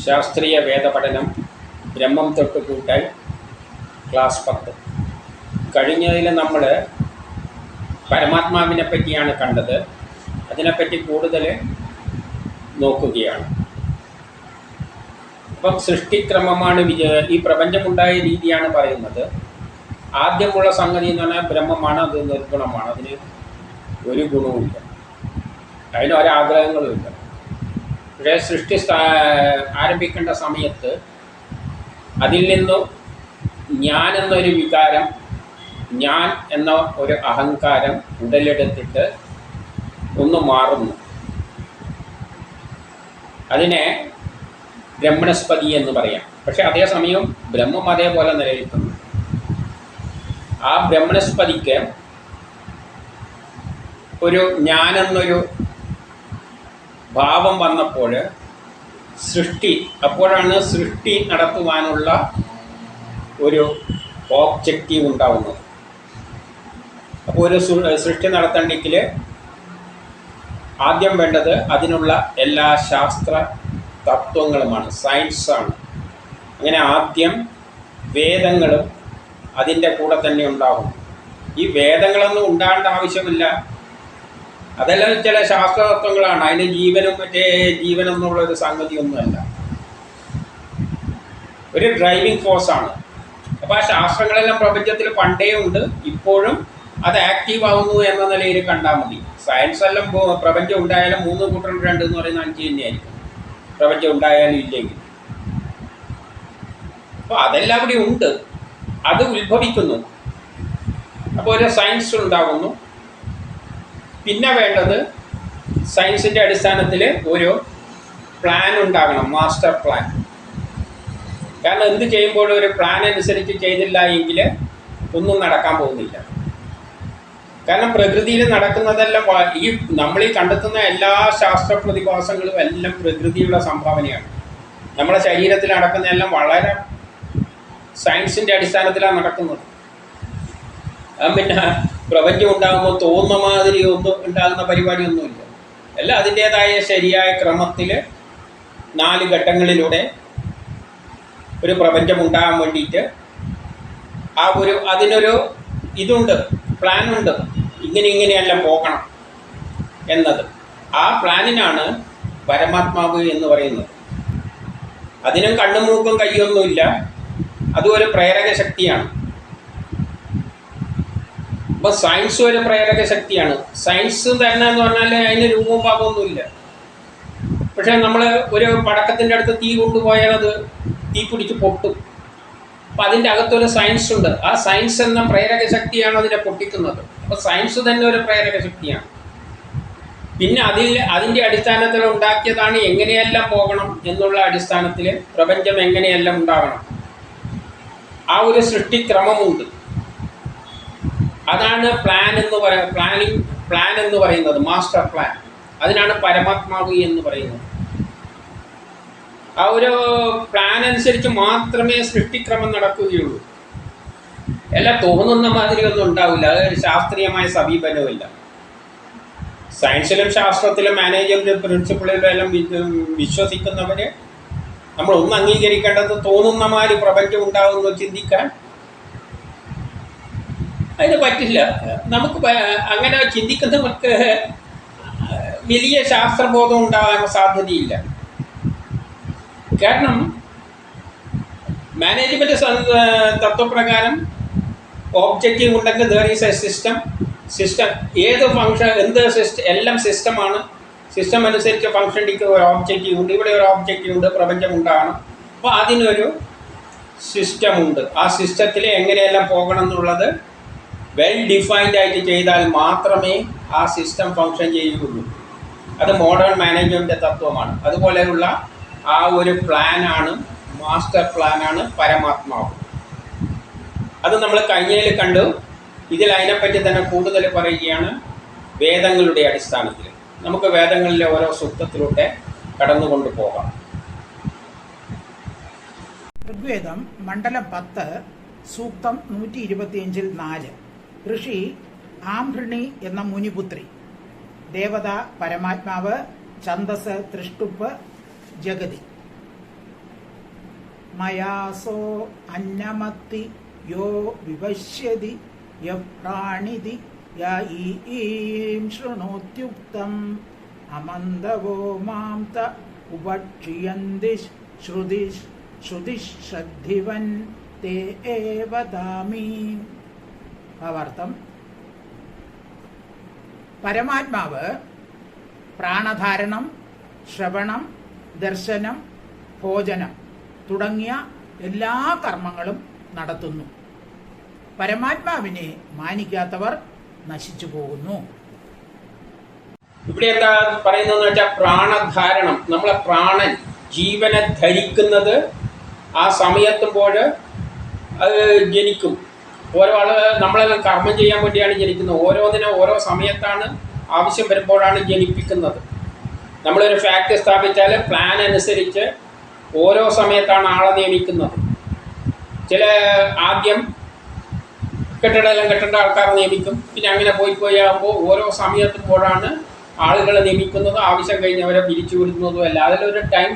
ശാസ്ത്രീയ വേദപഠനം ബ്രഹ്മം തൊട്ട് കൂട്ടാൻ ക്ലാസ് 10. കഴിഞ്ഞതിൽ നമ്മൾ പരമാത്മാവിനെ പറ്റിയാണ് കണ്ടത്. അതിനെപ്പറ്റി കൂടുതൽ നോക്കുകയാണ്. അപ്പം സൃഷ്ടിക്രമമാണ് ഈ പ്രപഞ്ചമുണ്ടായ രീതിയാണ് പറയുന്നത്. ആദ്യമുള്ള സംഗതി എന്ന് പറഞ്ഞാൽ ബ്രഹ്മമാണ്, അത് നിർഗുണമാണ്, അതിന് ഒരു ഗുണവുമില്ല, അതിന് ഒരാഗ്രഹങ്ങളുമില്ല. പക്ഷേ സൃഷ്ടി ആരംഭിക്കേണ്ട സമയത്ത് അതിൽ നിന്നും ഞാൻ എന്നൊരു വികാരം, ഞാൻ എന്ന ഒരു അഹങ്കാരം ഉടലെടുത്തിട്ട് ഒന്ന് മാറുന്നു. അതിനെ ബ്രഹ്മണസ്പതി എന്ന് പറയാം. പക്ഷെ അതേസമയം ബ്രഹ്മം അതേപോലെ നിലനിൽക്കുന്നു. ആ ബ്രഹ്മണസ്പതിക്ക് ഒരു ഞാനെന്നൊരു ഭാവം വന്നപ്പോൾ അപ്പോഴാണ് സൃഷ്ടി നടത്തുവാനുള്ള ഒരു ഓബ്ജക്റ്റീവ് ഉണ്ടാവുന്നത്. അപ്പോൾ ഒരു സൃഷ്ടി നടത്തണമെങ്കിൽ ആദ്യം വേണ്ടത് അതിനുള്ള എല്ലാ ശാസ്ത്ര തത്വങ്ങളുമാണ്, സയൻസാണ്. അങ്ങനെ ആദ്യം വേദങ്ങളും അതിൻ്റെ കൂടെ തന്നെ ഉണ്ടാകും. ഈ വേദങ്ങളൊന്നും ഉണ്ടാകേണ്ട ആവശ്യമില്ല, അതെല്ലാം ചില ശാസ്ത്രതത്വങ്ങളാണ്. അതിന് ജീവനും ജീവനെന്നുള്ളൊരു സംഗതിയൊന്നുമല്ല, ഒരു ഡ്രൈവിംഗ് ഫോഴ്സാണ്. അപ്പോൾ ആ ശാസ്ത്രങ്ങളെല്ലാം പ്രപഞ്ചത്തിൽ പണ്ടേ ഉണ്ട്, ഇപ്പോഴും അത് ആക്റ്റീവ് ആവുന്നു എന്ന നിലയിൽ കണ്ടാൽ മതി. സയൻസ് എല്ലാം പ്രപഞ്ചം ഉണ്ടായാലും 3 കൂട്ടം 2 എന്ന് പറയുന്ന 5 തന്നെയായിരിക്കും, പ്രപഞ്ചം ഉണ്ടായാലും ഇല്ലെങ്കിൽ. അപ്പോൾ അതെല്ലാം അവിടെ ഉണ്ട്, അത് ഉത്ഭവിക്കുന്നു. അപ്പോൾ ഒരു സയൻസ് ഉണ്ടാകുന്നു. പിന്നെ വേണ്ടത് സയൻസിൻ്റെ അടിസ്ഥാനത്തിൽ ഒരു പ്ലാൻ ഉണ്ടാകണം, മാസ്റ്റർ പ്ലാൻ. കാരണം എന്ത് ചെയ്യുമ്പോഴും ഒരു പ്ലാൻ അനുസരിച്ച് ചെയ്തില്ല എങ്കിൽ ഒന്നും നടക്കാൻ പോകുന്നില്ല. കാരണം പ്രകൃതിയിൽ നടക്കുന്നതെല്ലാം ഈ നമ്മളീ കണ്ടെത്തുന്ന എല്ലാ ശാസ്ത്ര പ്രതിഭാസങ്ങളും എല്ലാം പ്രകൃതിയുടെ സംഭാവനയാണ്. നമ്മുടെ ശരീരത്തിൽ നടക്കുന്നതെല്ലാം വളരെ സയൻസിൻ്റെ അടിസ്ഥാനത്തിലാണ് നടക്കുന്നത്. പിന്നെ പ്രപഞ്ചം ഉണ്ടാകുമ്പോൾ തോന്നുന്ന മാതിരി ഒന്നും ഉണ്ടാകുന്ന പരിപാടിയൊന്നുമില്ല. എല്ലാം അതിൻ്റേതായ ശരിയായ ക്രമത്തിൽ 4 ഘട്ടങ്ങളിലൂടെ ഒരു പ്രപഞ്ചം ഉണ്ടാകാൻ വേണ്ടിയിട്ട് അതിനൊരു ഇതുണ്ട്, പ്ലാനുണ്ട്, ഇങ്ങനെയെല്ലാം പോകണം എന്നത്. ആ പ്ലാനിനാണ് പരമാത്മാവ് എന്ന് പറയുന്നത്. അതിനും കണ്ണും മൂക്കും കൈയൊന്നുമില്ല, അതും ഒരു പ്രേരക ശക്തിയാണ്. അപ്പോൾ സയൻസ് ഒരു പ്രേരക ശക്തിയാണ്. സയൻസ് തന്നെ എന്ന് പറഞ്ഞാൽ അതിന് രൂപവും ഭാഗമൊന്നുമില്ല. പക്ഷേ നമ്മൾ ഒരു പടക്കത്തിൻ്റെ അടുത്ത് തീ കൊണ്ടുപോയാൽ അത് തീ പിടിച്ച് പൊട്ടും. അപ്പം അതിൻ്റെ അകത്തൊരു സയൻസ് ഉണ്ട്. ആ സയൻസ് എന്ന പ്രേരക ശക്തിയാണ് അതിനെ പൊട്ടിക്കുന്നത്. അപ്പോൾ സയൻസ് തന്നെ ഒരു പ്രേരക ശക്തിയാണ്. പിന്നെ അതിൻ്റെ അടിസ്ഥാനത്തിൽ ഉണ്ടാക്കിയതാണ് എങ്ങനെയെല്ലാം പോകണം എന്നുള്ള അടിസ്ഥാനത്തിൽ പ്രപഞ്ചം എങ്ങനെയെല്ലാം ഉണ്ടാകണം. ആ ഒരു സൃഷ്ടിക്രമമുണ്ട്. അതാണ് പ്ലാൻ എന്ന് പറയുന്നത്, മാസ്റ്റർ പ്ലാൻ. അതിനാണ് പരമാത്മാവ് എന്ന് പറയുന്നത്. ആ ഒരു പ്ലാൻ അനുസരിച്ച് മാത്രമേ സൃഷ്ടിക്രമം നടക്കുകയുള്ളൂ. എല്ലാം തോന്നുന്ന മാതിരി ഒന്നും ഉണ്ടാവില്ല. അത് ശാസ്ത്രീയമായ സമീപനമില്ല. സയൻസിലും ശാസ്ത്രത്തിലും മാനേജ്മെന്റ് പ്രിൻസിപ്പിളിലും എല്ലാം വിശ്വസിക്കുന്നവർ നമ്മളൊന്ന് അംഗീകരിക്കേണ്ടത് തോന്നുന്ന മാതിരി പ്രപഞ്ചം ഉണ്ടാകുമെന്ന് ചിന്തിക്കാൻ അതിന് പറ്റില്ല. നമുക്ക് അങ്ങനെ ചിന്തിക്കുന്നവർക്ക് വലിയ ശാസ്ത്രബോധം ഉണ്ടാകാൻ സാധ്യതയില്ല. കാരണം മാനേജ്മെൻറ്റ് തത്വപ്രകാരം ഓബ്ജക്റ്റീവ് ഉണ്ടെങ്കിൽ ദർ ഈസ് എ സിസ്റ്റം ഏത് ഫങ്ഷൻ എല്ലാം സിസ്റ്റമാണ്. സിസ്റ്റം അനുസരിച്ച് ഫങ്ഷനിക്ക് ഒരു ഓബ്ജക്റ്റീവ് ഉണ്ട്, ഇവിടെ ഒരു ഓബ്ജക്റ്റീവ് ഉണ്ട്, പ്രപഞ്ചം ഉണ്ടാകണം. അപ്പോൾ അതിനൊരു സിസ്റ്റമുണ്ട്. ആ സിസ്റ്റത്തിൽ എങ്ങനെയെല്ലാം പോകണം എന്നുള്ളത് വെൽ ഡിഫൈൻഡ് ആയിട്ട് ചെയ്താൽ മാത്രമേ ആ സിസ്റ്റം ഫങ്ഷൻ ചെയ്യുകയുള്ളൂ. അത് മോഡേൺ മാനേജ്മെൻറ്റ് തത്വമാണ്. അതുപോലെയുള്ള ആ ഒരു പ്ലാനാണ്, മാസ്റ്റർ പ്ലാനാണ് പരമാത്മാവ്. അത് നമ്മൾ കഴിഞ്ഞതിൽ കണ്ടു. ഇതിൽ അതിനെപ്പറ്റി തന്നെ കൂടുതൽ പറയുകയാണ് വേദങ്ങളുടെ അടിസ്ഥാനത്തിൽ. നമുക്ക് വേദങ്ങളിലെ ഓരോ സൂക്തത്തിലൂടെ കടന്നുകൊണ്ട് പോകാം. ഋഗ്വേദം മണ്ഡലം 10 സൂക്തം 125-4. ഋഷി ആംഹൃണി എന്ന മുനിപുത്രി, ദേവത പരമാത്മാവ്, ഛന്ദസ് തൃഷ്ടുപ്പ് ജഗതി. മയാസോ അന്നമത്തി യോ വിപശ്യതി യപ്രാണിതി യഈം ശൃണോത്യുക്തം അമന്തവോ മാം ത ഉപക്ഷിയന്തി ശ്രുതിശ്രദ്ധിവൻ തേ വദാമി. ഭാവാർത്ഥം: പരമാത്മാവ് പ്രാണധാരണം, ശ്രവണം, ദർശനം, ഭോജനം തുടങ്ങിയ എല്ലാ കർമ്മങ്ങളും നടത്തുന്നു. പരമാത്മാവിനെ മാനിക്കാത്തവർ നശിച്ചു പോകുന്നു. ഇവിടെ എന്താ പറയുന്നതെന്ന് വെച്ചാൽ പ്രാണധാരണം, നമ്മളെ പ്രാണൻ ജീവനെ ധരിക്കുന്നത് ആ സമയത്തുമ്പോൾ അത് ജനിക്കും. ഓരോ ആൾ നമ്മളെല്ലാം കർമ്മം ചെയ്യാൻ വേണ്ടിയാണ് ജനിക്കുന്നത്. ഓരോന്നിനും ഓരോ സമയത്താണ് ആവശ്യം വരുമ്പോഴാണ് ജനിപ്പിക്കുന്നത്. നമ്മളൊരു ഫാക്ടറി സ്ഥാപിച്ചാൽ പ്ലാൻ അനുസരിച്ച് ഓരോ സമയത്താണ് ആളെ നിയമിക്കുന്നത്. ചില ആദ്യം കെട്ടിടമെല്ലാം കെട്ടേണ്ട ആൾക്കാരെ നിയമിക്കും. പിന്നെ അങ്ങനെ പോയി ആകുമ്പോൾ ഓരോ സമയത്തുമ്പോഴാണ് ആളുകളെ നിയമിക്കുന്നതും ആവശ്യം കഴിഞ്ഞവരെ പിരിച്ചു വിടുന്നതും അല്ല. അതിലൊരു ടൈം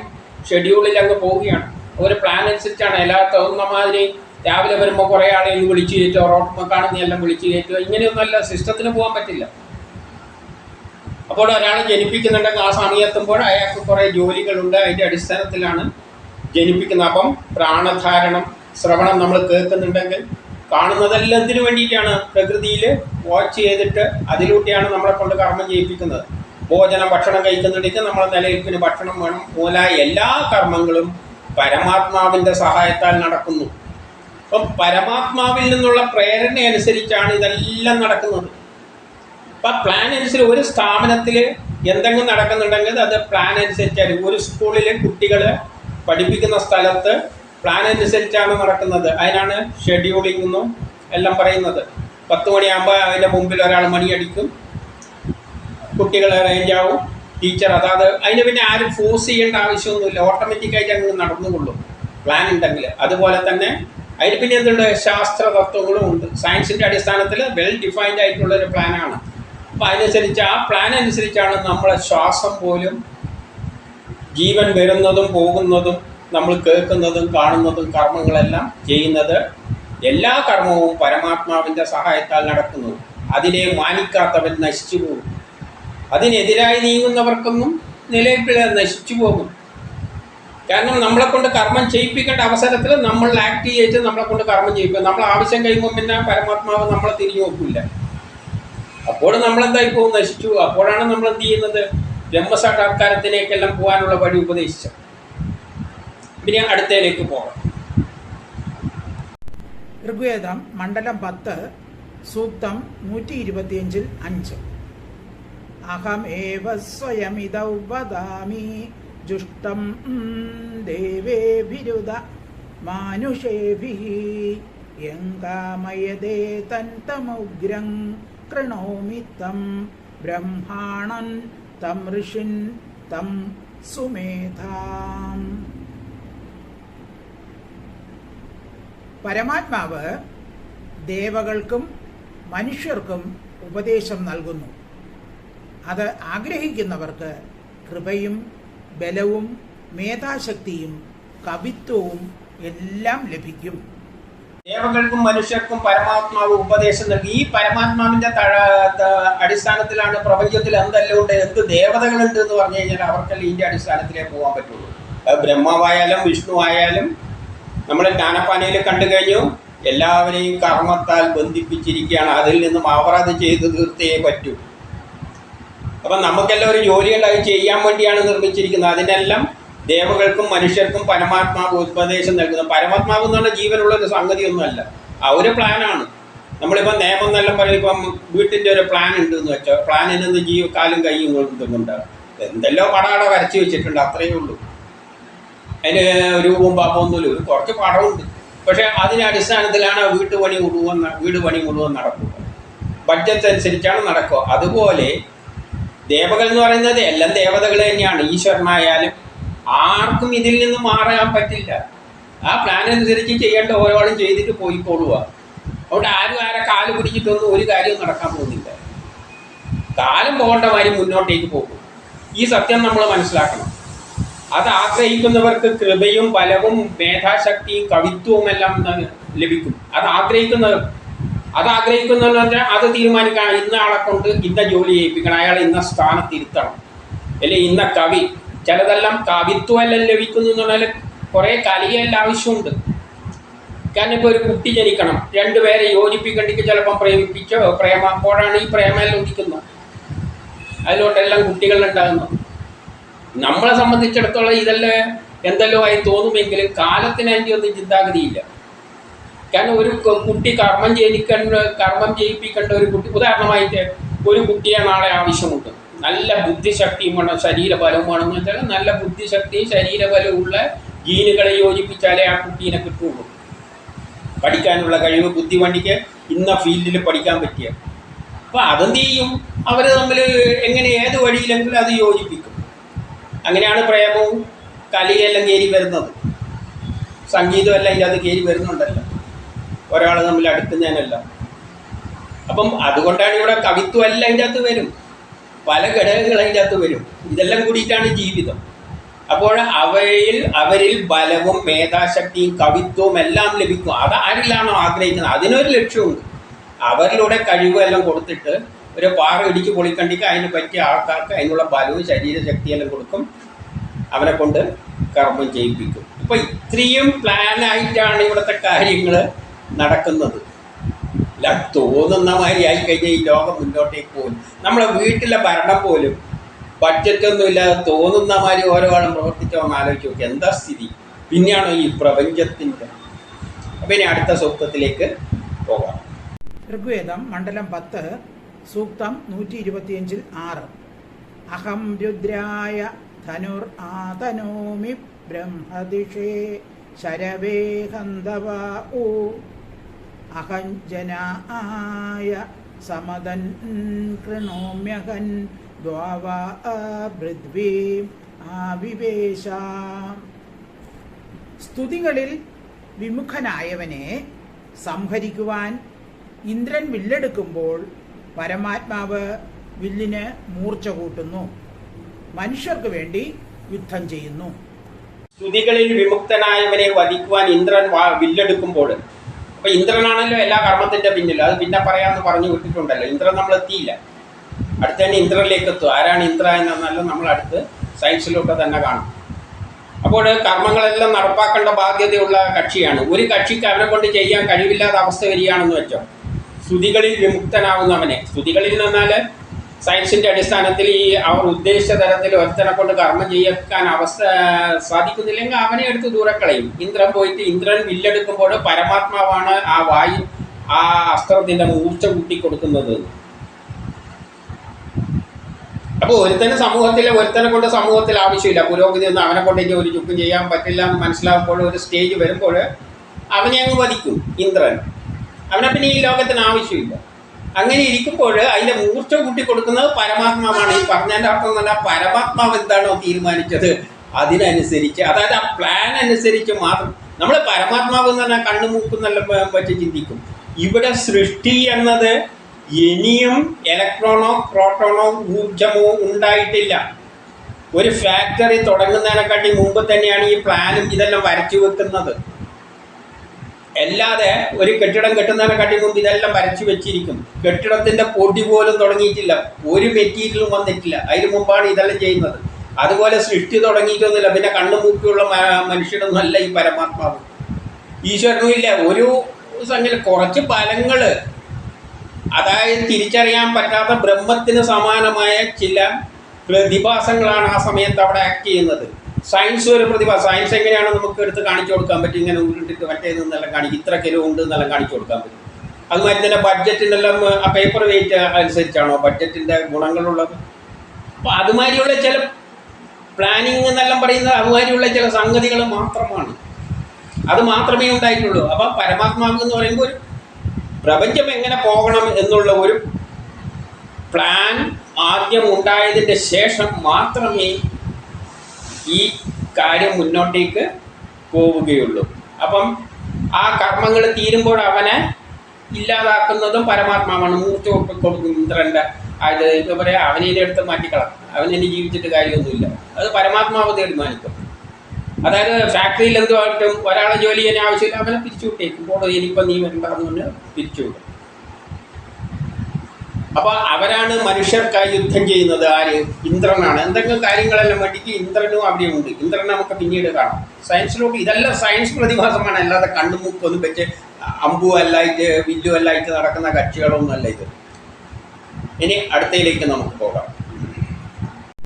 ഷെഡ്യൂളിൽ അങ്ങ് പോവുകയാണ്. ഒരു പ്ലാൻ അനുസരിച്ചാണ്. എല്ലാ തോന്നുന്ന മാതിരി രാവിലെ വരുമ്പോൾ കുറേ ആളെ ഒന്ന് വിളിച്ചു കയറ്റുക, റോഡ് കാണുന്നതെല്ലാം വിളിച്ചു കയറ്റുക, ഇങ്ങനെയൊന്നുമല്ല. സിസ്റ്റത്തിന് പോകാൻ പറ്റില്ല. അപ്പോൾ ഒരാളെ ജനിപ്പിക്കുന്നുണ്ടെങ്കിൽ ആ സമയത്തുമ്പോൾ അയാൾക്ക് കുറേ ജോലികളുണ്ട്. അതിൻ്റെ അടിസ്ഥാനത്തിലാണ് ജനിപ്പിക്കുന്നത്. അപ്പം പ്രാണധാരണം, ശ്രവണം നമ്മൾ കേൾക്കുന്നുണ്ടെങ്കിൽ കാണുന്നതെല്ലാം എന്തിനു വേണ്ടിയിട്ടാണ്? പ്രകൃതിയിൽ വാച്ച് ചെയ്തിട്ട് അതിലൂടെയാണ് നമ്മളെ കൊണ്ട് കർമ്മം ചെയ്യിപ്പിക്കുന്നത്. ഭോജനം, ഭക്ഷണം കഴിക്കുന്നുണ്ടെങ്കിൽ നമ്മളെ നിലനിൽപ്പിന് ഭക്ഷണം വേണം. മൂലമായ എല്ലാ കർമ്മങ്ങളും പരമാത്മാവിൻ്റെ സഹായത്താൽ നടക്കുന്നു. അപ്പം പരമാത്മാവിൽ നിന്നുള്ള പ്രേരണ അനുസരിച്ചാണ് ഇതെല്ലാം നടക്കുന്നത്. അപ്പം പ്ലാൻ അനുസരിച്ച് ഒരു സ്ഥാപനത്തിൽ എന്തെങ്കിലും നടക്കുന്നുണ്ടെങ്കിൽ അത് പ്ലാൻ അനുസരിച്ചായിരിക്കും. ഒരു സ്കൂളിൽ കുട്ടികളെ പഠിപ്പിക്കുന്ന സ്ഥലത്ത് പ്ലാൻ അനുസരിച്ചാണ് നടക്കുന്നത്. അതിനാണ് ഷെഡ്യൂളിംഗ് എന്നും എല്ലാം പറയുന്നത്. 10 മണിയാകുമ്പോൾ അതിൻ്റെ മുമ്പിൽ ഒരാൾ മണിയടിക്കും, കുട്ടികൾ അറേഞ്ച് ആവും, ടീച്ചർ അതാത്. അതിന് പിന്നെ ആരും ഫോഴ്സ് ചെയ്യേണ്ട ആവശ്യമൊന്നുമില്ല. ഓട്ടോമാറ്റിക്കായിട്ട് അങ്ങ് നടന്നുകൊള്ളും പ്ലാൻ ഉണ്ടെങ്കിൽ. അതുപോലെ തന്നെ അതിന് പിന്നെ എന്തുണ്ട്? ശാസ്ത്ര തത്വങ്ങളും ഉണ്ട്. സയൻസിൻ്റെ അടിസ്ഥാനത്തിൽ വെൽ ഡിഫൈൻഡ് ആയിട്ടുള്ളൊരു പ്ലാനാണ്. അപ്പോൾ അതനുസരിച്ച് ആ പ്ലാൻ അനുസരിച്ചാണ് നമ്മളെ ശ്വാസം പോലും, ജീവൻ വരുന്നതും പോകുന്നതും, നമ്മൾ കേൾക്കുന്നതും കാണുന്നതും കർമ്മങ്ങളെല്ലാം ചെയ്യുന്നത്. എല്ലാ കർമ്മവും പരമാത്മാവിൻ്റെ സഹായത്താൽ നടക്കുന്നു. അതിനെ മാനിക്കാത്തവൻ നശിച്ചു പോകും. അതിനെതിരായി നീങ്ങുന്നവർക്കൊന്നും നിലനിൽപ്പിൽ നശിച്ചു പോകും. കാരണം നമ്മളെ കൊണ്ട് കർമ്മം ചെയ്യിപ്പിക്കേണ്ട അവസരത്തിൽ നമ്മൾ ആക്ട് ചെയ്തിട്ട് നമ്മളെ കൊണ്ട് കർമ്മം ചെയ്യിപ്പിക്കും. നമ്മൾ ആവശ്യം കഴിയുമ്പോൾ പിന്നെ പരമാത്മാവ് നമ്മളെ തിരിഞ്ഞു നോക്കില്ല. അപ്പോൾ നമ്മളെന്തായി പോകും? നശിച്ചു. അപ്പോഴാണ് നമ്മൾ എന്ത് ചെയ്യുന്നത്? ബ്രഹ്മസാക്ഷാത്കാരത്തിലേക്കെല്ലാം പോകാനുള്ള വഴി ഉപദേശിച്ചത്. പിന്നെ അടുത്തതിലേക്ക് പോകാം. ഋഗ്വേദം മണ്ഡലം 10 സൂക്തം 125-5. അഹം ഏവ സ്വയമിദൗ വദാമി ജുഷ്ടം ദേവേഭിരുദ മാനുഷേഭിഃ യങ്കാമയദേ തന്തമുഗ്രം കൃണോമി തം ബ്രഹ്മാണൻ തം ഋഷിൻ തം സുമേധാം. പരമാത്മാവ് ദേവകൾക്കും മനുഷ്യർക്കും ഉപദേശം നൽകുന്നു. അത് ആഗ്രഹിക്കുന്നവർക്ക് കൃപയും ബലവും മേധാശക്തിയും കവിത്വവും എല്ലാം ലഭിക്കും. ദേവകൾക്കും മനുഷ്യർക്കും പരമാത്മാവ് ഉപദേശം നൽകി. ഈ പരമാത്മാവിൻ്റെ അടിസ്ഥാനത്തിലാണ് പ്രപഞ്ചത്തിൽ എന്തെല്ലാം ഉണ്ട്, എന്ത് ദേവതകളുണ്ട് എന്ന് പറഞ്ഞു കഴിഞ്ഞാൽ അവർക്കെല്ലാം ഇതിൻ്റെ അടിസ്ഥാനത്തിലേ പോകാൻ പറ്റുള്ളൂ. അത് ബ്രഹ്മാവായാലും വിഷ്ണു ആയാലും നമ്മൾ ജ്ഞാനപ്പാനയിൽ കണ്ടു കഴിഞ്ഞു. എല്ലാവരെയും കർമ്മത്താൽ ബന്ധിപ്പിച്ചിരിക്കുകയാണ്. അതിൽ നിന്നും അവർ അത് ചെയ്ത് തീർത്തേ പറ്റൂ. അപ്പം നമുക്കെല്ലാം ഒരു ജോലികളായി ചെയ്യാൻ വേണ്ടിയാണ് നിർമ്മിച്ചിരിക്കുന്നത്. അതിനെല്ലാം ദേവകൾക്കും മനുഷ്യർക്കും പരമാത്മാവ് ഉപദേശം നൽകുന്നത്. പരമാത്മാവ് എന്ന് പറഞ്ഞാൽ ജീവനുള്ളൊരു സംഗതിയൊന്നുമല്ല, ആ ഒരു പ്ലാനാണ്. നമ്മളിപ്പം നിയമം എന്നെല്ലാം പറയും. ഇപ്പം വീട്ടിൻ്റെ ഒരു പ്ലാൻ ഉണ്ട് എന്ന് വെച്ചോ, പ്ലാനിനൊന്ന് കാലും കൈയും കൊണ്ടുണ്ട് എന്തെല്ലോ പടം വരച്ച് വെച്ചിട്ടുണ്ട്, അത്രയേ ഉള്ളൂ. അതിന് രൂപവും പാപമൊന്നുമില്ല, ഒരു കുറച്ച് പടമുണ്ട്. പക്ഷേ അതിൻ്റെ അടിസ്ഥാനത്തിലാണ് വീട് പണി മുഴുവൻ നടക്കുക. ബഡ്ജറ്റ് അനുസരിച്ചാണ് നടക്കുക. അതുപോലെ ദേവകൾ എന്ന് പറയുന്നത് എല്ലാം ദേവതകൾ തന്നെയാണ്. ഈശ്വരനായാലും ആർക്കും ഇതിൽ നിന്ന് മാറാൻ പറ്റില്ല. ആ പ്ലാൻ അനുസരിച്ച് ചെയ്യേണ്ട ഓരോളും ചെയ്തിട്ട് പോയിക്കോളുക. അതുകൊണ്ട് ആരും ആരെ കാല് പിടിച്ചിട്ടൊന്നും ഒരു കാര്യവും നടക്കാൻ പോകുന്നില്ല. കാലം പോകേണ്ട മാതിരി മുന്നോട്ടേക്ക് പോകും. ഈ സത്യം നമ്മൾ മനസ്സിലാക്കണം. അത് ആഗ്രഹിക്കുന്നവർക്ക് കൃപയും ബലവും മേധാശക്തിയും കവിത്വവും എല്ലാം ലഭിക്കും. അത് ആഗ്രഹിക്കുന്നതെന്ന് പറഞ്ഞാൽ അത് തീരുമാനിക്കണം. ഇന്ന ആളെ കൊണ്ട് ഇന്ന ജോലി ചെയ്യിപ്പിക്കണം, അയാൾ ഇന്ന സ്ഥാനത്തിരുത്തണം, അല്ലെ ഇന്ന കവി. ചിലതെല്ലാം കവിത്വമെല്ലാം ലഭിക്കുന്നു എന്ന് പറഞ്ഞാൽ കുറേ കലിയെല്ലാം ആവശ്യമുണ്ട്. കാരണം ഇപ്പോൾ ഒരു കുട്ടി ജനിക്കണം, രണ്ടുപേരെ യോജിപ്പിക്കണ്ടെങ്കിൽ ചിലപ്പം അപ്പോഴാണ് ഈ പ്രേമെല്ലാം ഉദിക്കുന്നത്. അതിലോട്ടെല്ലാം കുട്ടികളുണ്ടാകുന്നു. നമ്മളെ സംബന്ധിച്ചിടത്തോളം ഇതെല്ലാം എന്തെല്ലോ ആയി തോന്നുമെങ്കിലും കാലത്തിന് അതിൻ്റെ ഒന്നും ചിന്താഗതിയില്ല. കാരണം ഒരു കുട്ടി കർമ്മം ചെയ്യിപ്പിക്കേണ്ട ഒരു കുട്ടി, ഉദാഹരണമായിട്ട് ഒരു കുട്ടിയെ നാളെ ആവശ്യമുണ്ട്. നല്ല ബുദ്ധിശക്തിയും വേണം, ശരീരബലവും വേണമെന്ന് വെച്ചാൽ നല്ല ബുദ്ധിശക്തിയും ശരീരബലവുമുള്ള ജീനുകളെ യോജിപ്പിച്ചാലേ ആ കുട്ടീനെ കിട്ടുള്ളൂ. പഠിക്കാനുള്ള കഴിവ്, ബുദ്ധിവണ്ടിക്ക് ഇന്ന ഫീൽഡിൽ പഠിക്കാൻ പറ്റിയ. അപ്പോൾ അതെന്ത് ചെയ്യും, അവർ തമ്മിൽ എങ്ങനെ ഏത് വഴിയിലെങ്കിലും അത് യോജിപ്പിക്കും. അങ്ങനെയാണ് പ്രേമവും കലയെല്ലാം കയറി വരുന്നത്. സംഗീതമെല്ലാം ഇതിൻ്റെ അത് കയറി വരുന്നുണ്ടല്ലോ, ഒരാൾ തമ്മിൽ അടുക്കുന്നതിനല്ല. അപ്പം അതുകൊണ്ടാണ് ഇവിടെ കവിത്വം എല്ലാം അതിൻ്റെ അകത്ത് വരും, പല ഘടകങ്ങൾ അതിൻ്റെ അകത്ത് വരും. ഇതെല്ലാം കൂടിയിട്ടാണ് ജീവിതം. അപ്പോൾ അവരിൽ ബലവും മേധാശക്തിയും കവിത്വവും എല്ലാം ലഭിക്കും. അത് ആരിലാണോ ആഗ്രഹിക്കുന്നത് അതിനൊരു ലക്ഷ്യമുണ്ട്. അവരിലൂടെ കഴിവെല്ലാം കൊടുത്തിട്ട് ഒരു പാറ ഇടിച്ച് പൊളിക്കണ്ടിക്ക് അതിന് പറ്റിയ ആൾക്കാർക്ക് അതിനുള്ള ബലവും ശരീരശക്തിയെല്ലാം കൊടുക്കും, അവനെ കൊണ്ട് കർമ്മം ചെയ്യിപ്പിക്കും. അപ്പോൾ ഇത്രയും പ്ലാനായിട്ടാണ് ഇവിടുത്തെ കാര്യങ്ങൾ നടക്കുന്നത്. അല്ല തോന്നുന്ന മാതിരി ആയിക്കഴിഞ്ഞാൽ ഈ ലോകം മുന്നോട്ടേക്ക് പോകും. നമ്മളെ വീട്ടിലെ ഭരണം പോലും ബഡ്ജറ്റൊന്നും ഇല്ലാതെ തോന്നുന്ന മാതിരി ഓരോ ആളും പ്രവർത്തിച്ചോന്ന് ആലോചിച്ച് നോക്കി എന്താ സ്ഥിതി. പിന്നെയാണോ ഈ പ്രപഞ്ചത്തിൻ്റെ. അപ്പം ഇനി അടുത്ത സൂക്തത്തിലേക്ക് പോകാം. ഋഗ്വേദം മണ്ഡലം 10 സൂക്തം 125-6. അഹം രുദ്രായ ധനുർ ആതനോമി ബ്രഹ്മദിഷേ ശരവേ ഹന്തവാ ഊ അഹം ജനായ സമദൻ കൃണോമ്യഹൻ ദ്വാവാ പൃഥ്വീം ആവിവേശാം. സ്തുതികളിൽ വിമുഖനായവനെ സംഹരിക്കുവാൻ ഇന്ദ്രൻ വില്ലെടുക്കുമ്പോൾ പരമാത്മാവ് വില്ലിന് മൂർച്ച കൂട്ടുന്നു, മനുഷ്യർക്ക് വേണ്ടി യുദ്ധം ചെയ്യുന്നു. സ്തുതികളിൽ വിമുക്തനായവനെ വധിക്കുവാൻ ഇന്ദ്രൻ വില്ലെടുക്കുമ്പോൾ, അപ്പൊ ഇന്ദ്രനാണല്ലോ എല്ലാ കർമ്മത്തിന്റെ പിന്നിൽ. അത് പിന്നെ പറയാമെന്ന് പറഞ്ഞു വിട്ടിട്ടുണ്ടല്ലോ. ഇന്ദ്രൻ നമ്മൾ എത്തിയില്ല, അടുത്ത് തന്നെ ഇന്ദ്രനിലേക്ക് എത്തും. ആരാണ് ഇന്ദ്ര എന്നാലും നമ്മൾ അടുത്ത് സയൻസിലൊക്കെ തന്നെ കാണും. അപ്പോൾ കർമ്മങ്ങളെല്ലാം നടപ്പാക്കേണ്ട ബാധ്യതയുള്ള കക്ഷിയാണ്. ഒരു കക്ഷിക്ക് അവനെ കൊണ്ട് ചെയ്യാൻ കഴിവില്ലാത്ത അവസ്ഥ വരികയാണെന്ന് വെച്ചോ, സ്തുതികളിൽ വിമുക്തനാവുന്നവനെ. സ്തുതികളിൽ നിന്നാൽ സയൻസിൻ്റെ അടിസ്ഥാനത്തിൽ ഈ അവർ ഉദ്ദേശിച്ച തരത്തിൽ ഒരുത്തനെ കൊണ്ട് കർമ്മം ചെയ്യിക്കാൻ അവസ്ഥ സാധിക്കുന്നില്ലെങ്കിൽ അവനെ എടുത്ത് ദൂരക്കളയും. ഇന്ദ്രൻ പോയിട്ട് ഇന്ദ്രൻ വില്ലെടുക്കുമ്പോൾ പരമാത്മാവാണ് ആ അസ്ത്രത്തിൻ്റെ മൂർച്ച കൂട്ടിക്കൊടുക്കുന്നത്. അപ്പോൾ ഒരുത്തനെ കൊണ്ട് സമൂഹത്തിൽ ആവശ്യമില്ല, പുരോഗതി ഒന്നും അവനെ കൊണ്ട് ഇനി ഒരു ചുക്കും ചെയ്യാൻ പറ്റില്ല എന്ന് മനസ്സിലാകുമ്പോൾ ഒരു സ്റ്റേജ് വരുമ്പോൾ അവനെ അങ്ങ് വധിക്കും ഇന്ദ്രൻ. അവനെ പിന്നെ ഈ ലോകത്തിന് ആവശ്യമില്ല. അങ്ങനെ ഇരിക്കുമ്പോൾ അതിൻ്റെ മൂർച്ച കൂട്ടിക്കൊടുക്കുന്നത് പരമാത്മാവാണ്. ഈ പറഞ്ഞതിൻ്റെ അർത്ഥം തന്നെ പരമാത്മാവ് എന്താണോ തീരുമാനിച്ചത് അതിനനുസരിച്ച്, അതായത് ആ പ്ലാൻ അനുസരിച്ച് മാത്രം. നമ്മൾ പരമാത്മാവ് എന്ന് പറഞ്ഞാൽ കണ്ണുമൂക്കുന്നെല്ലാം വെച്ച് ചിന്തിക്കും. ഇവിടെ സൃഷ്ടി എന്നത് ഇനിയും ഇലക്ട്രോണോ പ്രോട്ടോണോ ഊർജമോ ഉണ്ടായിട്ടില്ല. ഒരു ഫാക്ടറി തുടങ്ങുന്നതിനെക്കാട്ടി മുമ്പ് തന്നെയാണ് ഈ പ്ലാനും ഇതെല്ലാം വരച്ചു വെക്കുന്നത്. അല്ലാതെ ഒരു കെട്ടിടം കെട്ടുന്നതിനെക്കാട്ടി മുമ്പ് ഇതെല്ലാം വരച്ചു വെച്ചിരിക്കും. കെട്ടിടത്തിൻ്റെ പൊടി പോലും തുടങ്ങിയിട്ടില്ല, ഒരു മെറ്റീരിയലും വന്നിട്ടില്ല, അതിന് മുമ്പാണ് ഇതെല്ലാം ചെയ്യുന്നത്. അതുപോലെ സൃഷ്ടി തുടങ്ങിയിട്ടൊന്നുമില്ല. പിന്നെ കണ്ണുമൂക്കിയുള്ള മനുഷ്യനൊന്നുമല്ല ഈ പരമാത്മാവ്, ഈശ്വരനും ഇല്ല. ഒരു സംഖ്യ കുറച്ച് ഫലങ്ങൾ, അതായത് തിരിച്ചറിയാൻ പറ്റാത്ത ബ്രഹ്മത്തിന് സമാനമായ ചില പ്രതിഭാസങ്ങളാണ് ആ സമയത്ത് അവിടെ ആക്ട് ചെയ്യുന്നത്. സയൻസ് ഒരു പ്രതിഭാസം. സയൻസ് എങ്ങനെയാണ് നമുക്ക് എടുത്ത് കാണിച്ചു കൊടുക്കാൻ പറ്റും, ഇങ്ങനെ ഉരുണ്ടിട്ട് മറ്റേതെന്നെല്ലാം കാണിക്കും, ഇത്ര കിലോ ഉണ്ട് എന്നെല്ലാം കാണിച്ചു കൊടുക്കാൻ പറ്റും. അതുമാതിരി തന്നെ ബഡ്ജറ്റിനെല്ലാം ആ പേപ്പർ വെയിറ്റ് അനുസരിച്ചാണോ ബഡ്ജറ്റിൻ്റെ ഗുണങ്ങളുള്ളത്. അപ്പോൾ അതുമാതിരിയുള്ള ചില പ്ലാനിങ് എന്നെല്ലാം പറയുന്നത് അതുമാതിരിയുള്ള ചില സംഗതികൾ മാത്രമാണ്, അത് മാത്രമേ ഉണ്ടായിട്ടുള്ളൂ. അപ്പോൾ പരമാത്മാവ് എന്ന് പറയുമ്പോൾ ഒരു പ്രപഞ്ചം എങ്ങനെ പോകണം എന്നുള്ള ഒരു പ്ലാൻ ആദ്യം ഉണ്ടായതിൻ്റെ ശേഷം മാത്രമേ ഈ കാര്യം മുന്നോട്ടേക്ക് പോവുകയുള്ളൂ. അപ്പം ആ കർമ്മങ്ങൾ തീരുമ്പോൾ അവനെ ഇല്ലാതാക്കുന്നതും പരമാത്മാവാണ്. മൂർച്ച കൊടുക്കും ഇന്ദ്രൻ്റെ. അത് എന്താ പറയുക, അവനെ എടുത്ത് മാറ്റിക്കളാം, അവനെ ജീവിച്ചിട്ട് കാര്യമൊന്നുമില്ല. അത് പരമാത്മാവ് തീരുമാനിക്കും. അതായത് ഫാക്ടറിയിൽ എന്തുമായിട്ടും ഒരാളെ ജോലി ചെയ്യാൻ ആവശ്യമില്ല, അവനെ പിരിച്ചു വിട്ടേക്കും. പോടോ ഇനിയിപ്പോൾ നീ വരണ്ടെന്ന് പറഞ്ഞ് പിരിച്ചു വിടും. അപ്പോൾ അവരാണ് മനുഷ്യർക്കായി യുദ്ധം ചെയ്യുന്നത്. ആര്? ഇന്ദ്രനാണ്. എന്തെങ്കിലും കാര്യങ്ങളെല്ലാം വേണ്ടിയിട്ട് ഇന്ദ്രനും അവിടെയുണ്ട്. ഇന്ദ്രൻ നമുക്ക് പിന്നീട് കാണാം. സയൻസിലോട്ട് ഇതെല്ലാം സയൻസ് പ്രതിഭാസമാണ്, അല്ലാതെ കണ്ണും മുക്കൊന്നും വെച്ച് അമ്പും അല്ലായിട്ട് വില്ലും അല്ലായിട്ട് നടക്കുന്ന കക്ഷികളൊന്നും അല്ല ഇത്. ഇനി അടുത്തയിലേക്ക് നമുക്ക് പോകാം.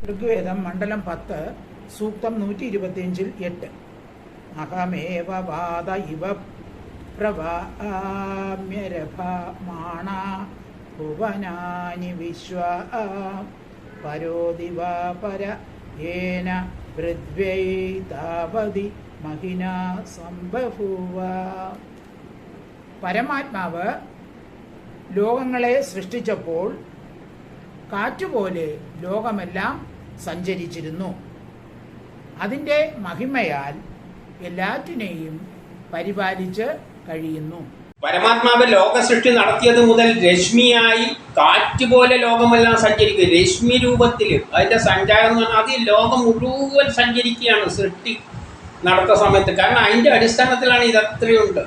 ഋഗ്വേദം മണ്ഡലം 10 സൂക്തം 125 8. അഹമേവ വാദ ഇവ പ്രവാമ്യരഭമാണ ഭുവനാനി വിശ്വ പരോദിവ പര യേന പൃഥ്വൈ താവതി മഹിന സംബഭൂവ. പരമാത്മാവ് ലോകങ്ങളെ സൃഷ്ടിച്ചപ്പോൾ കാറ്റുപോലെ ലോകമെല്ലാം സഞ്ചരിച്ചിരുന്നു. അതിൻ്റെ മഹിമയാൽ എല്ലാറ്റിനെയും പരിപാലിച്ച് കഴിയുന്നു. പരമാത്മാവ് ലോക സൃഷ്ടി നടത്തിയത് മുതൽ രശ്മിയായി കാറ്റ് പോലെ ലോകമെല്ലാം സഞ്ചരിക്കും. രശ്മി രൂപത്തിൽ അതിൻ്റെ സഞ്ചാരം എന്ന് പറഞ്ഞാൽ അത് ലോകം മുഴുവൻ സഞ്ചരിക്കുകയാണ് സൃഷ്ടി നടത്തുന്ന സമയത്ത്. കാരണം അതിൻ്റെ അടിസ്ഥാനത്തിലാണ് ഇതത്രയുണ്ട്.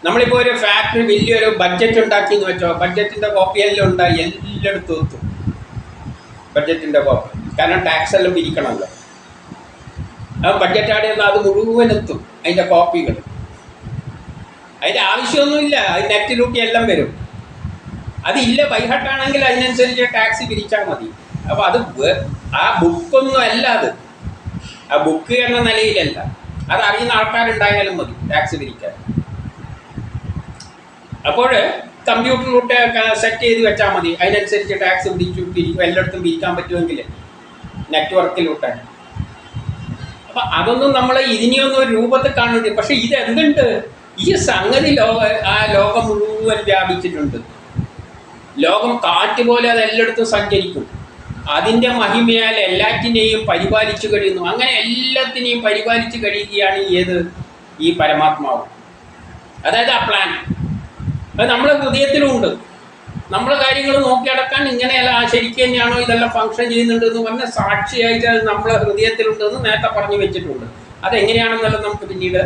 നമ്മളിപ്പോൾ ഒരു ഫാക്ടറി വലിയൊരു ബഡ്ജറ്റ് ഉണ്ടാക്കി എന്ന് വെച്ചോ, ബഡ്ജറ്റിൻ്റെ കോപ്പി എല്ലാം ഉണ്ടായി എല്ലായിടത്തും എത്തും ബഡ്ജറ്റിൻ്റെ കോപ്പി. കാരണം ടാക്സ് എല്ലാം പിരിക്കണമല്ലോ. ആ ബഡ്ജറ്റ് ആടെയൊന്നും അത് മുഴുവൻ എത്തും അതിൻ്റെ കോപ്പികൾ. അതിൻ്റെ ആവശ്യമൊന്നുമില്ല, അത് നെറ്റിലൂട്ടി എല്ലാം വരും. അതില്ല ബൈഹാർട്ടാണെങ്കിൽ അതിനനുസരിച്ച് ടാക്സ് പിരിച്ചാൽ മതി. അപ്പോൾ അത് ആ ബുക്കൊന്നും അല്ല, അത് ആ ബുക്ക് എന്ന നിലയിലല്ല, അത് അറിയുന്ന ആൾക്കാരുണ്ടായാലും മതി ടാക്സ് പിരിക്കാൻ. അപ്പോൾ കമ്പ്യൂട്ടറിലോട്ട് സെറ്റ് ചെയ്ത് വെച്ചാൽ മതി, അതിനനുസരിച്ച് ടാക്സ് പിരിക്കും. എല്ലായിടത്തും പിരിക്കാൻ പറ്റുമെങ്കിൽ നെറ്റ്വർക്കിലോട്ട്. അപ്പം അതൊന്നും നമ്മൾ ഇതിനെയൊന്നും ഒരു രൂപത്തിൽ കാണുന്നുണ്ട്. പക്ഷെ ഇതെന്തുണ്ട്, ഈ സംഗതി ആ ലോകം മുഴുവൻ വ്യാപിച്ചിട്ടുണ്ട്. ലോകം കാറ്റ് പോലെ അത് എല്ലായിടത്തും സഞ്ചരിക്കും. അതിൻ്റെ മഹിമയാൽ എല്ലാറ്റിനെയും പരിപാലിച്ചു കഴിയുന്നു. അങ്ങനെ എല്ലാത്തിനെയും പരിപാലിച്ചു കഴിയുകയാണ് ഈ പരമാത്മാവ്. അതായത് ആ പ്ലാൻ അത് നമ്മുടെ ഹൃദയത്തിലുണ്ട്. നമ്മളെ കാര്യങ്ങൾ നോക്കിയടക്കാൻ ഇങ്ങനെയല്ല, ശരിക്കും തന്നെയാണോ ഇതെല്ലാം ഫങ്ഷൻ ചെയ്യുന്നുണ്ടെന്ന് പറഞ്ഞ സാക്ഷിയായിട്ട് അത് നമ്മളെ ഹൃദയത്തിലുണ്ടെന്ന് നേരത്തെ പറഞ്ഞു വെച്ചിട്ടുണ്ട്. അതെങ്ങനെയാണെന്നെല്ലാം നമുക്ക് പിന്നീട്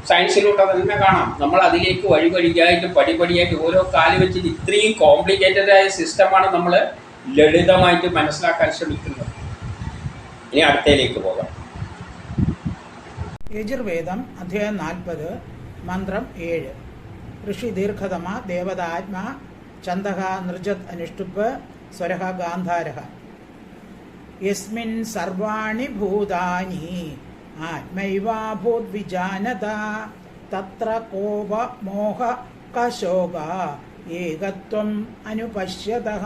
സയൻസിലൂടെ തന്നെ കാണാം. നമ്മൾ അതിലേക്ക് വഴിയായിട്ട് പടിപടിയായിട്ട് ഓരോ കാല് വെച്ചിട്ട് ഇത്രയും കോംപ്ലിക്കേറ്റഡ് ആയ സിസ്റ്റമാണ് നമ്മൾ ലളിതമായിട്ട് മനസ്സിലാക്കാൻ ശ്രമിക്കുന്നത്. ഇനി അടുത്തയിലേക്ക് പോകാം. യജുർവേദം അധ്യായം 40 മന്ത്രം 7. ഋഷി ദീർഘതമ ദേവതാത്മ ഛന്ദഃ നൃജത് അനുഷ്ടുപ്പ് സ്വരഃ ഗാന്ധാരഃ. യസ്മിൻ സർവാണി ഭൂതാനി ആത്മൈവാഭൂത് വിജാനത തത്ര കോപ മോഹ കശോക ഏകത്വം അനുപശ്യതഃ.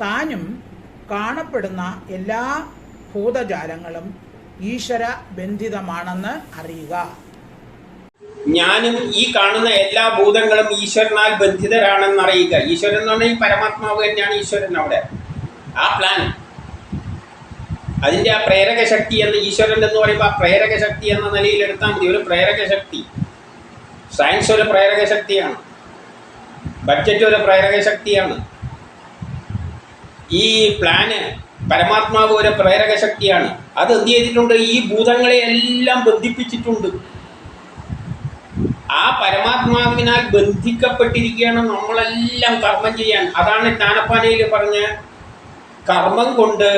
താനും കാണപ്പെടുന്ന എല്ലാ ഭൂതജാലങ്ങളും ഈശ്വര ബന്ധിതമാണെന്ന് അറിയുക. ഞാനും ഈ കാണുന്ന എല്ലാ ഭൂതങ്ങളും ഈശ്വരനാൽ ബന്ധിതരാണെന്ന് അറിയുക. ഈശ്വരൻ എന്ന് പറഞ്ഞാൽ ഈ പരമാത്മാവ് തന്നെയാണ് ഈശ്വരൻ. അവിടെ ആ പ്ലാൻ, അതിൻ്റെ ആ പ്രേരക ശക്തി എന്ന് ഈശ്വരൻ എന്ന് പറയുമ്പോൾ ആ പ്രേരക ശക്തി എന്ന നിലയിൽ എടുത്താൽ മതി. ഒരു പ്രേരക ശക്തി. സയൻസ് ഒരു പ്രേരക ശക്തിയാണ്, ബഡ്ജറ്റ് ഒരു പ്രേരക ശക്തിയാണ്, ഈ പ്ലാന് പരമാത്മാവ് ഒരു പ്രേരക ശക്തിയാണ്. അത് എന്ത് ചെയ്തിട്ടുണ്ട്, ഈ ഭൂതങ്ങളെ എല്ലാം ബന്ധിപ്പിച്ചിട്ടുണ്ട്. ആ പരമാത്മാവിനാൽ ബന്ധിക്കപ്പെട്ടിരിക്കുകയാണ് നമ്മളെല്ലാം കർമ്മം ചെയ്യാൻ. അതാണ് ജ്ഞാനപ്പാനയിൽ പറഞ്ഞ കർമ്മം കൊണ്ട്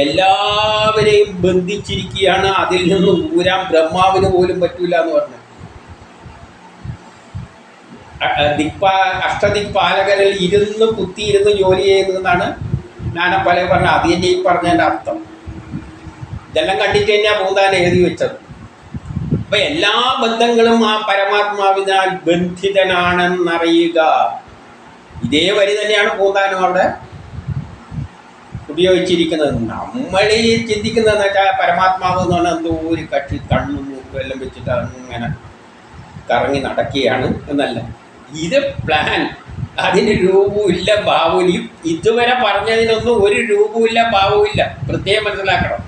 എല്ലാവരെയും ബന്ധിച്ചിരിക്കുകയാണ്. അതിൽ നിന്ന് ഊരാൻ ബ്രഹ്മാവിന് പോലും പറ്റൂല എന്ന് പറഞ്ഞു. അഷ്ടദിക്പാലകരിൽ കുത്തിയിരുന്ന് ജോലി ചെയ്യുന്നതെന്നാണ് ജ്ഞാനപ്പാല പറഞ്ഞത്. അത് തന്നെ ഈ പറഞ്ഞതിൻ്റെ അർത്ഥം. ഇതെല്ലാം കണ്ടിട്ട് തന്നെയാണ് പൂന്താൻ എഴുതി വെച്ചത്. അപ്പം എല്ലാ ബന്ധങ്ങളും ആ പരമാത്മാവിനാൽ ബന്ധിതനാണെന്നറിയുക. ഇതേ വരി തന്നെയാണ് പൂന്താനും അവിടെ ഉപയോഗിച്ചിരിക്കുന്നത്. നമ്മൾ ഈ ചിന്തിക്കുന്നതെന്ന് വെച്ചാൽ പരമാത്മാവ് എന്ന് പറഞ്ഞാൽ എന്തോ ഒരു കക്ഷി കണ്ണും മൂക്കും എല്ലാം വെച്ചിട്ട് അങ്ങനെ കറങ്ങി നടക്കുകയാണ് എന്നല്ല. ഇത് പ്ലാൻ. അതിന് രൂപവുമില്ല ഭാവവും. ഇതുവരെ പറഞ്ഞതിനൊന്നും ഒരു രൂപവുമില്ല ഭാവവുമില്ല. പ്രത്യേകം മനസ്സിലാക്കണം.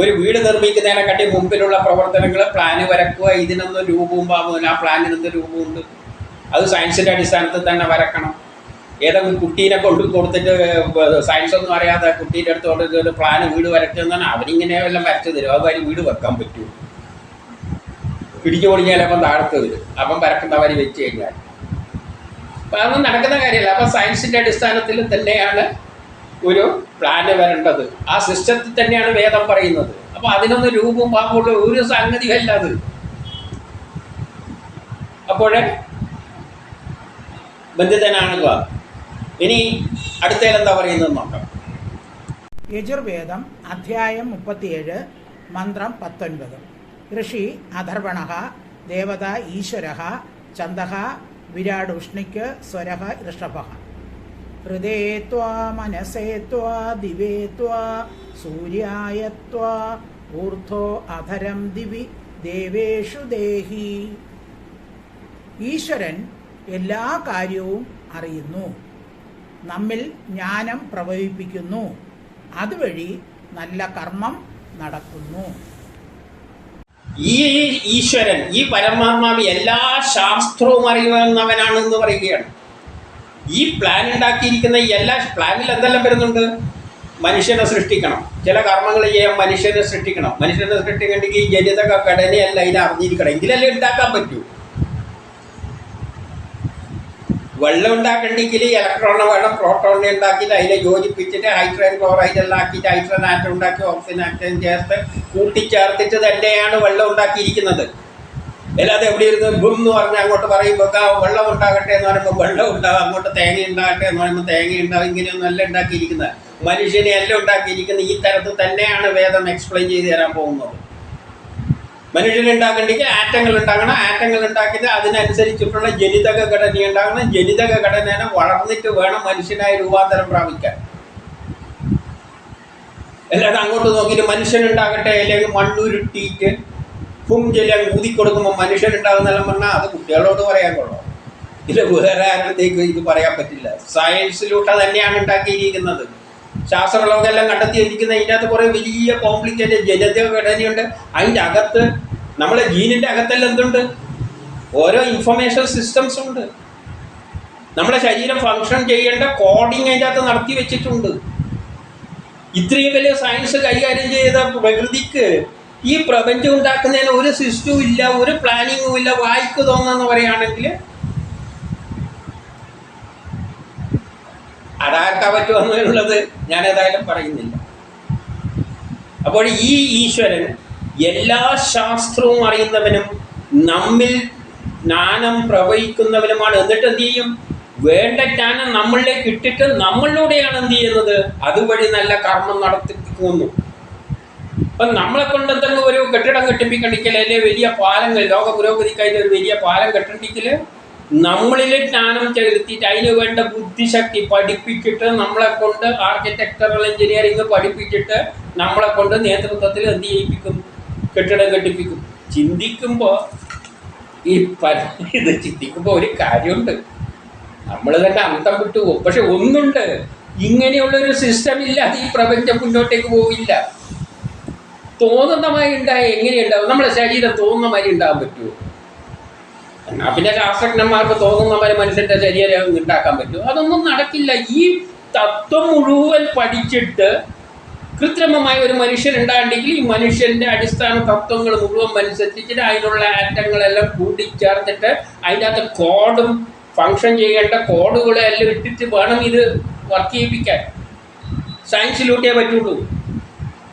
ഒരു വീട് നിർമ്മിക്കുന്നതിനെക്കാട്ടി മുമ്പിലുള്ള പ്രവർത്തനങ്ങൾ, പ്ലാന് വരക്കുക, ഇതിനൊന്നും രൂപവും ഭാവവും. ആ പ്ലാനിനൊന്നും രൂപമുണ്ട്. അത് സയൻസിൻ്റെ അടിസ്ഥാനത്തിൽ തന്നെ വരക്കണം. ഏതെങ്കിലും കുട്ടീനെ കൊണ്ട് കൊടുത്തിട്ട് സയൻസ് ഒന്നും അറിയാതെ കുട്ടീൻ്റെ അടുത്ത് കൊണ്ട് ഒരു പ്ലാന് വീട് വരയ്ക്കുന്നതാണ് അവരിങ്ങനെ എല്ലാം വരച്ചു തരും. അത് വരി വീട് വെക്കാൻ പറ്റുമോ? പിടിച്ചു പൊളിഞ്ഞാൽ അപ്പം താഴത്ത് വരും. അപ്പം വരക്കുന്ന വരി വെച്ച് കഴിഞ്ഞാൽ അപ്പം അതൊന്നും നടക്കുന്ന കാര്യമല്ല. അപ്പം സയൻസിൻ്റെ അടിസ്ഥാനത്തിൽ തന്നെയാണ് ഒരു പ്ലാന് വരേണ്ടത്. ആ സിസ്റ്റത്തിൽ തന്നെയാണ് വേദം പറയുന്നത്. അപ്പം അതിനൊന്നും രൂപവും പാപ്പുള്ള ഒരു സംഗതിയല്ല അത്. അപ്പോഴേ ബന്ധിതനാണുക. ഇനി അടുത്തതിലെന്താ പറയുന്നത് നോക്കാം. യജുർവേദം അധ്യായം 37 മന്ത്രം 19. ഋഷി അഥർവണഃ ദേവത ഈശ്വരഃ ഛന്ദഃ വിരാട് ഉഷ്ണിക് സ്വരഃ ഋഷഭഃ. ഹൃദേ ത്വാ മനസേ ത്വാ ദിവേ ത്വാ സൂര്യായ ത്വാ ഊർധ്വോ അധരം ദിവി ദേവേഷു ദേഹി. ഈശ്വരൻ എല്ലാ കാര്യവും അറിയുന്നു, നമ്മിൽ ജ്ഞാനം പ്രവഹിപ്പിക്കുന്നു, അതുവഴി നല്ല കർമ്മം നടക്കുന്നു. ഈ ഈശ്വരൻ, ഈ പരമാത്മാവ് എല്ലാ ശാസ്ത്രവും അറിയുന്നവനാണെന്ന് പറയുകയാണ്. ഈ പ്ലാൻ ഉണ്ടാക്കിയിരിക്കുന്ന എല്ലാ പ്ലാനിൽ എന്തെല്ലാം വരുന്നുണ്ട്? മനുഷ്യനെ സൃഷ്ടിക്കണം, ചില കർമ്മങ്ങൾ ചെയ്യാൻ മനുഷ്യനെ സൃഷ്ടിക്കണം. മനുഷ്യനെ സൃഷ്ടിക്കണമെങ്കിൽ ഈ ജനിതക ഘടനയല്ല അതിനെ അറിഞ്ഞിരിക്കണം, എങ്കിലല്ലേ ഉണ്ടാക്കാൻ പറ്റൂ. വെള്ളം ഉണ്ടാക്കണമെങ്കിൽ ഇലക്ട്രോണെ വേണം, പ്രോട്ടോണിനെ ഉണ്ടാക്കിയിട്ട് അതിനെ യോജിപ്പിച്ചിട്ട് ഹൈഡ്രജൻ ക്ലോറൈഡ് എല്ലാം ആക്കിയിട്ട് ഹൈഡ്രജൻ ആറ്റം ഉണ്ടാക്കി ഓക്സിജൻ ആറ്റം ചേർത്ത് കൂട്ടിച്ചേർത്തിട്ട് തന്നെയാണ് വെള്ളം ഉണ്ടാക്കിയിരിക്കുന്നത്. അല്ലാതെ എവിടെ ഇരുന്ന് ബും എന്ന് പറഞ്ഞാൽ അങ്ങോട്ട് പറയുമ്പോൾ വെള്ളം ഉണ്ടാകട്ടെ എന്ന് പറയുമ്പോൾ വെള്ളം ഉണ്ടാകും, അങ്ങോട്ട് തേങ്ങ ഉണ്ടാകട്ടെ എന്ന് പറയുമ്പോൾ തേങ്ങ ഉണ്ടാകും. ഇങ്ങനെയൊന്നും അല്ല ഉണ്ടാക്കിയിരിക്കുന്നത്. മനുഷ്യനെ എല്ലാം ഉണ്ടാക്കിയിരിക്കുന്നത് ഈ തരത്തിൽ തന്നെയാണ് വേദം എക്സ്പ്ലെയിൻ ചെയ്ത് തരാൻ പോകുന്നത്. മനുഷ്യനുണ്ടാക്കണമെങ്കിൽ ആറ്റങ്ങൾ ഉണ്ടാകണം, ആറ്റങ്ങൾ ഉണ്ടാക്കിയിട്ട് അതിനനുസരിച്ചിട്ടുള്ള ജനിതക ഘടന ഉണ്ടാകണം. ജനിതക ഘടനനെ വളർന്നിട്ട് വേണം മനുഷ്യനായി രൂപാന്തരം പ്രാപിക്കാൻ. അല്ലാതെ അങ്ങോട്ട് നോക്കിയിട്ട് മനുഷ്യനുണ്ടാകട്ടെ അല്ലെങ്കിൽ മണ്ണുരുട്ടിയിട്ട് ജലം ഊതിക്കൊടുക്കുമ്പോൾ മനുഷ്യനുണ്ടാകുന്നെല്ലാം പറഞ്ഞാൽ അത് കുട്ടികളോട് പറയാൻ കൊള്ളാം. ഇത് വേറെ ആരുടെത്തേക്ക് ഇത് പറയാൻ പറ്റില്ല. സയൻസിലൂടെ തന്നെയാണ് ഉണ്ടാക്കിയിരിക്കുന്നത്. ശാസ്ത്രലോകമെല്ലാം കണ്ടെത്തിയിരിക്കുന്ന ഇതിൻ്റെ അകത്ത് കുറേ വലിയ കോംപ്ലിക്കേറ്റഡ് ജനിതക ഘടനയുണ്ട്. അതിൻ്റെ അകത്ത് നമ്മളെ ജീനിൻ്റെ അകത്തെല്ലാം എന്തുണ്ട്? ഓരോ ഇൻഫർമേഷൻ സിസ്റ്റംസ് ഉണ്ട്. നമ്മുടെ ശരീരം ഫങ്ഷൻ ചെയ്യേണ്ട കോഡിങ് അതിൻ്റെ അകത്ത് നടത്തി വെച്ചിട്ടുണ്ട്. ഇത്രയും വലിയ സയൻസ് കൈകാര്യം ചെയ്ത പ്രകൃതിക്ക് ഈ പ്രപഞ്ചം ഉണ്ടാക്കുന്നതിന് ഒരു സിസ്റ്റവും ഇല്ല, ഒരു പ്ലാനിങ്ങും ഇല്ല. വായിക്ക് തോന്നുന്നു പറയുകയാണെങ്കിൽ അതാർക്കാ പറ്റുമെന്നുള്ളത് ഞാൻ ഏതായാലും പറയുന്നില്ല. അപ്പോൾ ഈ ഈശ്വരൻ എല്ലാ ശാസ്ത്രവും അറിയുന്നവനും നമ്മിൽ ജ്ഞാനം പ്രവഹിക്കുന്നവനുമാണ്. എന്നിട്ട് എന്ത് ചെയ്യും? വേണ്ട ജ്ഞാനം നമ്മളിലേക്ക് ഇട്ടിട്ട് നമ്മളിലൂടെയാണ് എന്ത് ചെയ്യുന്നത്? അതുവഴി നല്ല കർമ്മം നടത്തിക്കുന്നു. അപ്പം നമ്മളെ കൊണ്ട് എന്തെങ്കിലും ഒരു കെട്ടിടം കെട്ടിപ്പിക്കണ്ടെങ്കിൽ അല്ലെങ്കിൽ വലിയ പാലങ്ങൾ, ലോക പുരോഗതിക്കായിട്ട് ഒരു വലിയ പാലം കെട്ടണ്ടെങ്കിൽ നമ്മളിൽ ജ്ഞാനം ചെലുത്തിയിട്ട് അതിന് വേണ്ട ബുദ്ധിശക്തി പഠിപ്പിച്ചിട്ട് നമ്മളെ കൊണ്ട് ആർക്കിടെക്ചറൽ എഞ്ചിനീയറിംഗ് പഠിപ്പിച്ചിട്ട് നമ്മളെ കൊണ്ട് നേതൃത്വത്തിൽ എന്ത് ചെയ്യിപ്പിക്കും? കെട്ടിടം കെട്ടിപ്പിക്കും. ചിന്തിക്കുമ്പോൾ ഇത് ചിന്തിക്കുമ്പോൾ ഒരു കാര്യമുണ്ട്, നമ്മൾ തന്നെ അന്തം വിട്ടു പോകും. പക്ഷെ ഒന്നുണ്ട്, ഇങ്ങനെയുള്ളൊരു സിസ്റ്റം ഇല്ലാതെ ഈ പ്രപഞ്ചം മുന്നോട്ടേക്ക് പോവില്ല. തോന്നുന്ന മാതിരി ഉണ്ടായ എങ്ങനെയുണ്ടാവും? നമ്മുടെ ശരീരം തോന്നുന്ന മാതിരി ഉണ്ടാകാൻ പറ്റുമോ? എന്നാൽ പിന്നെ ശാസ്ത്രജ്ഞന്മാർക്ക് തോന്നുന്ന മാതിരി മനുഷ്യൻ്റെ ശരീരം ഉണ്ടാക്കാൻ പറ്റുമോ? അതൊന്നും നടക്കില്ല. ഈ തത്വം മുഴുവൻ പഠിച്ചിട്ട് കൃത്രിമമായ ഒരു മനുഷ്യൻ ഉണ്ടാകണമെങ്കിൽ ഈ മനുഷ്യൻ്റെ അടിസ്ഥാന തത്വങ്ങൾ മുഴുവൻ അനുസരിച്ചിട്ട് അതിനുള്ള ആറ്റങ്ങളെല്ലാം കൂട്ടിച്ചേർത്തിട്ട് അതിൻ്റെ അകത്ത് കോഡും ഫങ്ഷൻ ചെയ്യേണ്ട കോഡുകളെല്ലാം ഇട്ടിട്ട് വേണം ഇത് വർക്ക് ചെയ്യിപ്പിക്കാൻ. സയൻസിലൂട്ടേ പറ്റുള്ളൂ.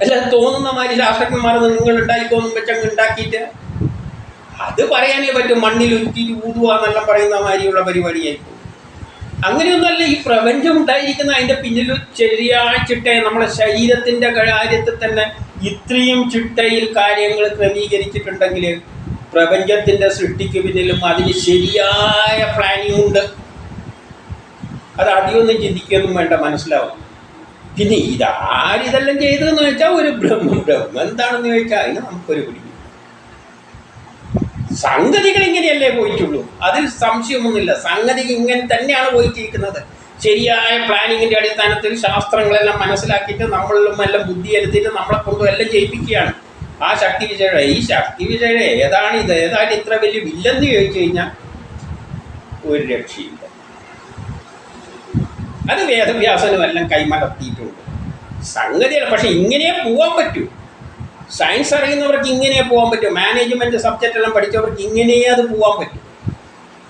അല്ലാതെ തോന്നുന്ന മാതിരി ശാസ്ത്രജ്ഞന്മാർ നിങ്ങൾ ഉണ്ടായിക്കോന്നും വെച്ചങ്ങ് ഉണ്ടാക്കിയിട്ട് അത് പറയാനേ പറ്റും. മണ്ണിൽ ഉരുക്കിയിട്ട് ഊതുക എന്നെല്ലാം പറയുന്ന മാതിരിയുള്ള പരിപാടിയായിരിക്കും. അങ്ങനെയൊന്നല്ല ഈ പ്രപഞ്ചം ഉണ്ടായിരിക്കുന്ന. അതിൻ്റെ പിന്നിൽ ശരിയായ ചിട്ടയെ നമ്മുടെ ശരീരത്തിൻ്റെ കാര്യത്തിൽ തന്നെ ഇത്രയും ചിട്ടയിൽ കാര്യങ്ങൾ ക്രമീകരിച്ചിട്ടുണ്ടെങ്കിൽ പ്രപഞ്ചത്തിൻ്റെ സൃഷ്ടിക്ക് പിന്നിലും അതിന് ശരിയായ പ്ലാനിങ് ഉണ്ട്. അത് അധികമൊന്നും ചിന്തിക്കുകയൊന്നും വേണ്ട, മനസ്സിലാവും. പിന്നെ ഇതാരിതെല്ലാം ചെയ്തതെന്ന് വെച്ചാൽ ഒരു ബ്രഹ്മം എന്താണെന്ന് ചോദിച്ചാൽ അതിന് നമുക്കൊരു പിടി. സംഗതികൾ ഇങ്ങനെയല്ലേ പോയിട്ടുള്ളൂ, അതിൽ സംശയമൊന്നുമില്ല. സംഗതി ഇങ്ങനെ തന്നെയാണ് പോയിട്ടിരിക്കുന്നത്. ശരിയായ പ്ലാനിങ്ങിൻ്റെ അടിസ്ഥാനത്തിൽ ശാസ്ത്രങ്ങളെല്ലാം മനസ്സിലാക്കിയിട്ട് നമ്മളിലും എല്ലാം ബുദ്ധി എടുത്തിട്ട് നമ്മളെ കൊണ്ടും എല്ലാം ചെയ്യിപ്പിക്കുകയാണ്. ആ ശക്തി വിജയുടെ ഈ ശക്തി വിജയുടെ ഏതാണ് ഇത്ര വലിയ വില്ലെന്ന് ചോദിച്ചു കഴിഞ്ഞാൽ ഒരു രക്ഷയില്ല. അത് വേദവ്യാസനും എല്ലാം കൈമലർത്തിയിട്ടുണ്ട് സംഗതിയല്ല. പക്ഷെ ഇങ്ങനെ പോകാൻ പറ്റൂ. സയൻസ് അറിയുന്നവർക്ക് ഇങ്ങനെ പോകാൻ പറ്റും, മാനേജ്മെൻറ്റ് സബ്ജക്റ്റ് എല്ലാം പഠിച്ചവർക്ക് ഇങ്ങനെ അത് പോകാൻ പറ്റും.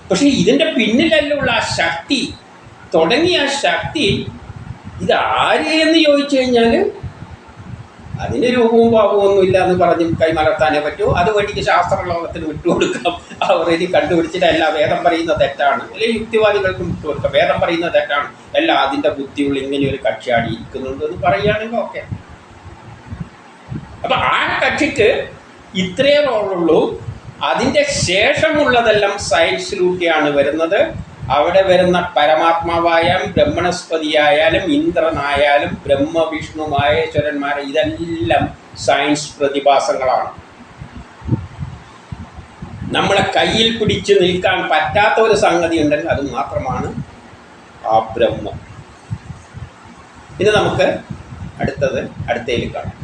പക്ഷേ ഇതിൻ്റെ പിന്നിലുള്ള ആ ശക്തി, തുടങ്ങിയ ആ ശക്തി ഇതാര് എന്ന് ചോദിച്ചു കഴിഞ്ഞാൽ അതിന് രൂപവും ഭാവവും ഒന്നുമില്ല എന്ന് പറഞ്ഞ് കൈമലർത്താനേ പറ്റൂ. അത് വേണ്ടിക്ക് ശാസ്ത്രലോകത്തിന് വിട്ടുകൊടുക്കാം. അവർ ഇനി കണ്ടുപിടിച്ചിട്ടല്ല, വേദം പറയുന്ന തെറ്റാണ്, അല്ലെങ്കിൽ യുക്തിവാദികൾക്കും വിട്ടുകൊടുക്കാം, വേദം പറയുന്ന തെറ്റാണ്, എല്ലാം അതിൻ്റെ ബുദ്ധിയുള്ള ഇങ്ങനെ ഒരു കക്ഷിയാടി ഇരിക്കുന്നുണ്ട് എന്ന് പറയുകയാണെങ്കിൽ ഓക്കെ. അപ്പം ആ കക്ഷിക്ക് ഇത്രയേ റോളുള്ളൂ. അതിൻ്റെ ശേഷമുള്ളതെല്ലാം സയൻസിലൂടെയാണ് വരുന്നത്. അവിടെ വരുന്ന പരമാത്മാവായാലും ബ്രഹ്മണസ്പതിയായാലും ഇന്ദ്രനായാലും ബ്രഹ്മവിഷ്ണു മഹേശ്വരന്മാരെ ഇതെല്ലാം സയൻസ് പ്രതിഭാസങ്ങളാണ്. നമ്മളെ കയ്യിൽ പിടിച്ച് നിൽക്കാൻ പറ്റാത്ത ഒരു സംഗതി ഉണ്ടെങ്കിൽ അത് മാത്രമാണ് ആ ബ്രഹ്മം. ഇനി നമുക്ക് അടുത്തതിൽ കാണാം.